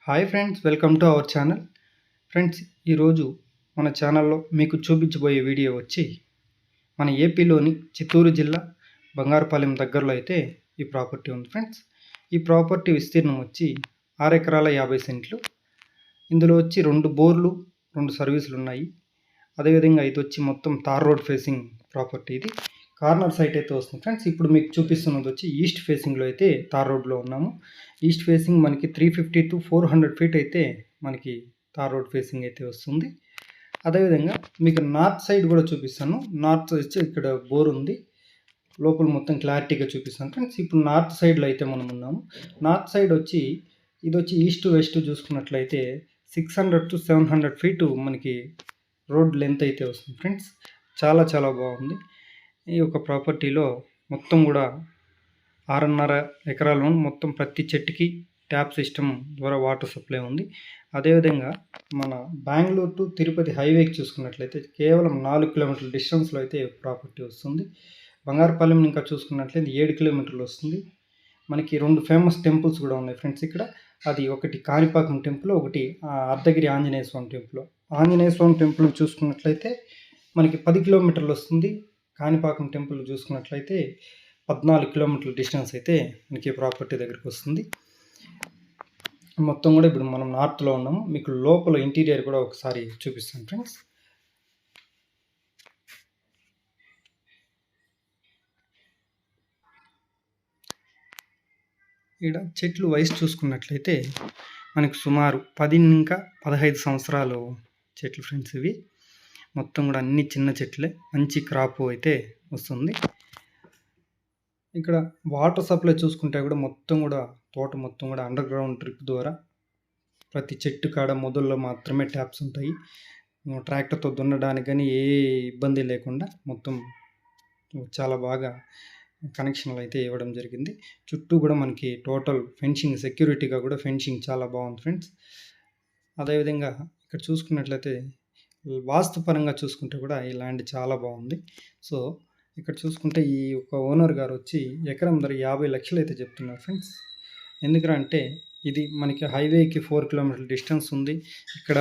Hi friends, welcome to our channel. Friends, ఈరోజు మన ఛానల్లో మీకు చూపించబోయే వీడియో వచ్చి మన ఏపీలోని చిత్తూరు జిల్లా బంగారుపాలెం దగ్గరలో అయితే ఈ ప్రాపర్టీ ఉంది. ఫ్రెండ్స్, ఈ ప్రాపర్టీ విస్తీర్ణం వచ్చి 6 ఎకరాల 50 సెంట్లు. ఇందులో వచ్చి 2 బోర్లు 2 సర్వీసులు ఉన్నాయి. అదేవిధంగా ఇది వచ్చి మొత్తం తార్ రోడ్ ఫేసింగ్ ప్రాపర్టీ. ఇది కార్నర్ సైట్ అయితే వస్తుంది. ఫ్రెండ్స్, ఇప్పుడు మీకు చూపిస్తున్నది వచ్చి ఈస్ట్ ఫేసింగ్లో అయితే తార్ రోడ్లో ఉన్నాము. ఈస్ట్ ఫేసింగ్ మనకి 350 to 400 ఫీట్ అయితే మనకి తార్ రోడ్ ఫేసింగ్ అయితే వస్తుంది. అదేవిధంగా మీకు నార్త్ సైడ్ కూడా చూపిస్తాను. నార్త్ వచ్చి ఇక్కడ బోర్ ఉంది, లోపల మొత్తం క్లారిటీగా చూపిస్తాను. ఫ్రెండ్స్, ఇప్పుడు నార్త్ సైడ్లో అయితే మనం ఉన్నాము. నార్త్ సైడ్ వచ్చి ఇది వచ్చి ఈస్ట్ వెస్ట్ చూసుకున్నట్లయితే 600 to 700 ఫీటు మనకి రోడ్ లెంత్ అయితే వస్తుంది. ఫ్రెండ్స్, చాలా బాగుంది. ఈ యొక్క ప్రాపర్టీలో మొత్తం కూడా 6.5 ఎకరాలు మొత్తం ప్రతి చెట్టుకి ట్యాప్ సిస్టమ్ ద్వారా వాటర్ సప్లై ఉంది. అదేవిధంగా మన బెంగళూరు టు తిరుపతి హైవేకి చూసుకున్నట్లయితే కేవలం 4 కిలోమీటర్ల డిస్టెన్స్లో అయితే ప్రాపర్టీ వస్తుంది. బంగారుపాలెం ఇంకా చూసుకున్నట్లయితే 7 కిలోమీటర్లు వస్తుంది. మనకి 2 ఫేమస్ టెంపుల్స్ కూడా ఉన్నాయి. ఫ్రెండ్స్, ఇక్కడ అది ఒకటి కాణిపాకం టెంపుల్, ఒకటి అర్ధగిరి ఆంజనేయ స్వామి టెంపుల్. ఆంజనేయ స్వామి టెంపుల్ చూసుకున్నట్లయితే మనకి 10 కిలోమీటర్లు వస్తుంది. కాణిపాకం టెంపుల్ చూసుకున్నట్లయితే 14 కిలోమీటర్ల డిస్టెన్స్ అయితే మనకి ప్రాపర్టీ దగ్గరికి వస్తుంది. మొత్తం కూడా ఇప్పుడు మనం నార్త్లో ఉన్నాము. మీకు లోపల ఇంటీరియర్ కూడా ఒకసారి చూపిస్తాను. ఫ్రెండ్స్, ఇక్కడ చెట్లు వయసు చూసుకున్నట్లయితే మనకు సుమారు 10 ఇంకా 15 సంవత్సరాలు చెట్లు. ఫ్రెండ్స్, ఇవి మొత్తం కూడా అన్ని చిన్న చెట్లే, మంచి క్రాప్ అయితే వస్తుంది. ఇక్కడ వాటర్ సప్లై చూసుకుంటే కూడా మొత్తం కూడా తోట మొత్తం కూడా అండర్ గ్రౌండ్ డ్రిప్ ద్వారా ప్రతి చెట్టు కాడ మొదల్లో మాత్రమే ట్యాప్స్ ఉంటాయి. ట్రాక్టర్తో దున్నడానికి కానీ ఏ ఇబ్బంది లేకుండా మొత్తం చాలా బాగా కనెక్షన్లు అయితే ఇవ్వడం జరిగింది. చుట్టూ కూడా మనకి టోటల్ ఫెన్సింగ్, సెక్యూరిటీగా కూడా ఫెన్సింగ్ చాలా బాగుంది. ఫ్రెండ్స్, అదేవిధంగా ఇక్కడ చూసుకున్నట్లయితే వాస్తుపరంగా చూసుకుంటే కూడా ఈ ల్యాండ్ చాలా బాగుంది. సో ఇక్కడ చూసుకుంటే ఈ యొక్క ఓనర్ గారు వచ్చి ఎకరం ధర 50 లక్షలు అయితే చెప్తున్నారు. ఫ్రెండ్స్, ఎందుకంటే ఇది మనకి హైవేకి 4 కిలోమీటర్ల డిస్టెన్స్ ఉంది. ఇక్కడ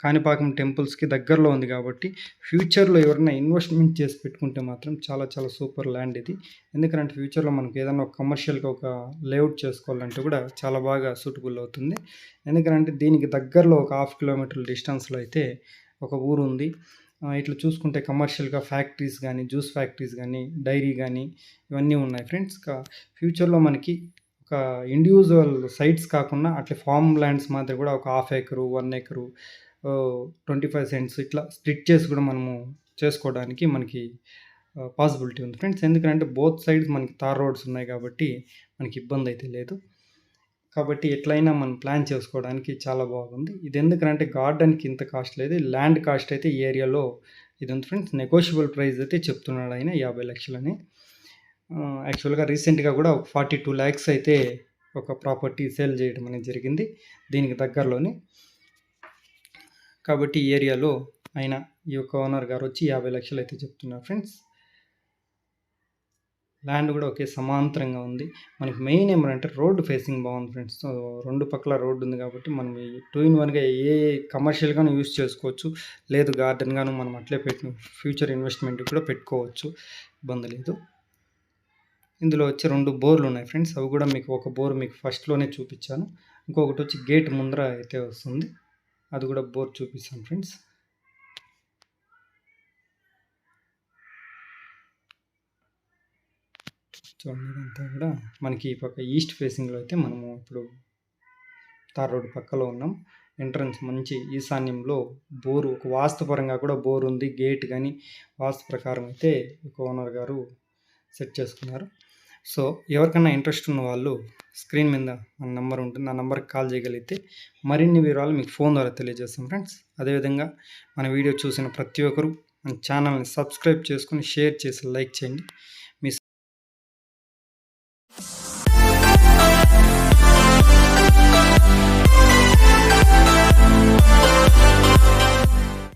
కాణిపాకం టెంపుల్స్కి దగ్గరలో ఉంది కాబట్టి ఫ్యూచర్లో ఎవరైనా ఇన్వెస్ట్మెంట్ చేసి పెట్టుకుంటే మాత్రం చాలా సూపర్ ల్యాండ్ ఇది. ఎందుకంటే ఫ్యూచర్లో మనకు ఏదైనా ఒక కమర్షియల్గా ఒక లేఅవుట్ చేసుకోవాలంటే కూడా చాలా బాగా సూటబుల్ అవుతుంది. ఎందుకంటే దీనికి దగ్గరలో ఒక 1/2 కిలోమీటర్ల డిస్టెన్స్లో అయితే ఒక ఊరు ఉంది. ఇట్లా చూసుకుంటే కమర్షియల్గా ఫ్యాక్టరీస్ కానీ, జ్యూస్ ఫ్యాక్టరీస్ కానీ, డైరీ కానీ ఇవన్నీ ఉన్నాయి. ఫ్రెండ్స్, ఫ్యూచర్లో మనకి ఒక ఇండివిజువల్ సైట్స్ కాకుండా అట్లా ఫామ్ ల్యాండ్స్ మాదిరి కూడా ఒక 1/2 ఎకరు, 1 ఎకరు, 25 సెంట్స్ ఇట్లా స్ప్లిట్ చేసి కూడా మనము చేసుకోవడానికి మనకి పాసిబిలిటీ ఉంది. ఫ్రెండ్స్, ఎందుకంటే బోత్ సైడ్స్ మనకి తార్ రోడ్స్ ఉన్నాయి కాబట్టి మనకి ఇబ్బంది అయితే లేదు. కాబట్టి ఎట్లయినా మనం ప్లాన్ చేసుకోవడానికి చాలా బాగుంది. ఇది ఎందుకంటే గార్డెన్కి ఇంత కాస్ట్ లేదు, ల్యాండ్ కాస్ట్ అయితే ఈ ఏరియాలో ఇది ఉంది. ఫ్రెండ్స్, నెగోషియబుల్ ప్రైస్ అయితే చెప్తున్నాడు ఆయన 50 లక్షలని. యాక్చువల్గా రీసెంట్గా కూడా ఒక 42 lakhs అయితే ఒక ప్రాపర్టీ సేల్ చేయడం అనేది జరిగింది దీనికి దగ్గరలోనే. కాబట్టి ఈ ఏరియాలో ఆయన ఈ యొక్క ఓనర్ గారు వచ్చి 50 లక్షలు అయితే చెప్తున్నారు. ఫ్రెండ్స్, ల్యాండ్ కూడా ఒకే సమాంతరంగా ఉంది. మనకి మెయిన్ ఏమంటే రోడ్డు ఫేసింగ్ బాగుంది. ఫ్రెండ్స్, 2 పక్కల రోడ్డు ఉంది కాబట్టి మనం 2-in-1గా ఏ కమర్షియల్గాను యూస్ చేసుకోవచ్చు, లేదు గార్డెన్గాను మనం అట్లే పెట్టి ఫ్యూచర్ ఇన్వెస్ట్మెంట్ కూడా పెట్టుకోవచ్చు, ఇబ్బంది లేదు. ఇందులో వచ్చి 2 బోర్లు ఉన్నాయి. ఫ్రెండ్స్, అవి కూడా మీకు ఒక బోర్ మీకు ఫస్ట్లోనే చూపించాను, ఇంకొకటి వచ్చి గేట్ ముందర అయితే వస్తుంది, అది కూడా బోర్ చూపిస్తాను. ఫ్రెండ్స్, చూడండి, ఇదంతా కూడా మనకి ఈ పక్క ఈస్ట్ ఫేసింగ్లో అయితే మనము ఇప్పుడు తార్ రోడ్ పక్కలో ఉన్నాం. ఎంట్రన్స్ మంచి ఈశాన్యంలో బోరు, ఒక వాస్తుపరంగా కూడా బోర్ ఉంది. గేట్ కానీ వాస్తు ప్రకారం అయితే ఒక ఓనర్ గారు సెట్ చేసుకున్నారు. సో ఎవరికైనా ఇంట్రెస్ట్ ఉన్న వాళ్ళు స్క్రీన్ మీద మన నెంబర్ ఉంటుంది, ఆ నెంబర్కి కాల్ చేయగలిగితే మరిన్ని వివరాలు మీకు ఫోన్ ద్వారా తెలియజేస్తాం. ఫ్రెండ్స్, అదేవిధంగా మన వీడియో చూసిన ప్రతి ఒక్కరూ మన ఛానల్ని సబ్స్క్రైబ్ చేసుకుని షేర్ చేసి లైక్ చేయండి.